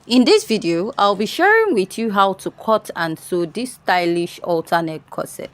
In this video, I'll be sharing with you how to cut and sew this stylish alternate corset.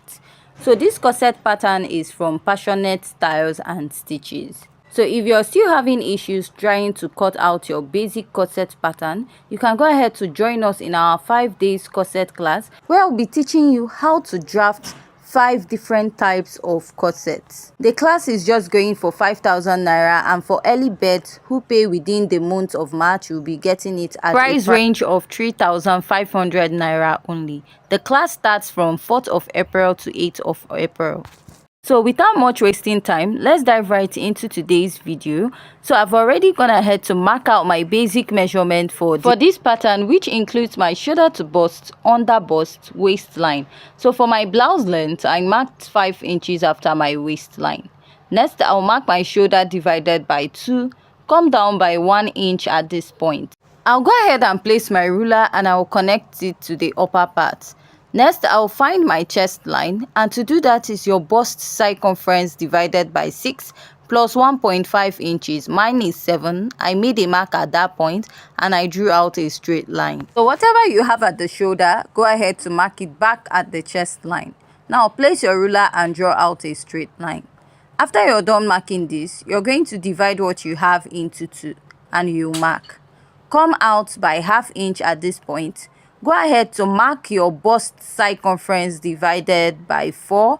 So this corset pattern is from Passionate Styles and Stitches. So if you're still having issues trying to cut out your basic corset pattern, you can go ahead to join us in our 5 days corset class, where I'll be teaching you how to draft 5 different types of corsets. The class is just going for 5,000 naira, and for early birds who pay within the month of March, you'll be getting it at price range of 3,500 naira only. The class starts from 4th of April to 8th of April. So without much wasting time, let's dive right into today's video. So I've already gone ahead to mark out my basic measurement for this pattern, which includes my shoulder to bust, under bust, waistline. So for my blouse length, I marked 5 inches after my waistline. Next, I'll mark my shoulder divided by 2, come down by 1 inch at this point. I'll go ahead and place my ruler and I'll connect it to the upper part. Next, I'll find my chest line, and to do that is your bust circumference divided by 6 plus 1.5 inches. Mine is 7. I made a mark at that point and I drew out a straight line. So whatever you have at the shoulder, go ahead to mark it back at the chest line. Now place your ruler and draw out a straight line. After you're done marking this, you're going to divide what you have into 2 and you mark. Come out by ½ inch at this point. Go ahead to mark your bust circumference divided by 4,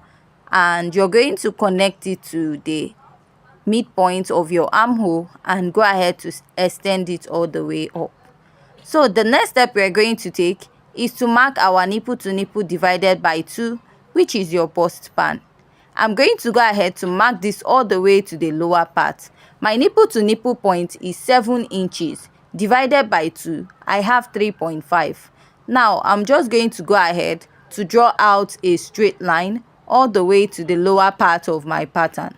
and you're going to connect it to the midpoint of your armhole and go ahead to extend it all the way up. So the next step we're going to take is to mark our nipple to nipple divided by 2, which is your bust span. I'm going to go ahead to mark this all the way to the lower part. My nipple to nipple point is 7 inches. Divided by 2, I have 3.5. Now, I'm just going to go ahead to draw out a straight line all the way to the lower part of my pattern.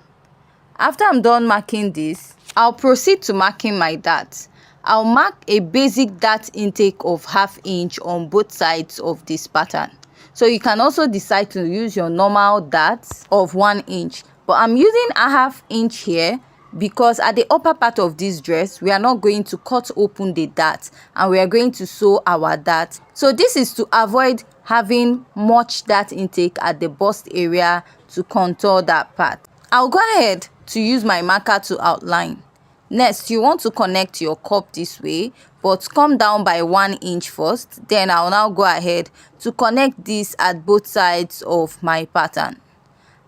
After I'm done marking this, I'll proceed to marking my darts. I'll mark a basic dart intake of ½ inch on both sides of this pattern. So you can also decide to use your normal darts of 1 inch. But I'm using ½ inch here because at the upper part of this dress, we are not going to cut open the dart and we are going to sew our dart. So this is to avoid having much dart intake at the bust area to contour that part. I'll go ahead to use my marker to outline. Next, you want to connect your cup this way, but come down by 1 inch first. Then I'll now go ahead to connect this at both sides of my pattern.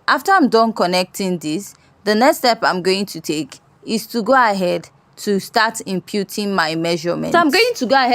After I'm done connecting this, the next step I'm going to take is to go ahead to start imputing my measurements. So I'm going to go ahead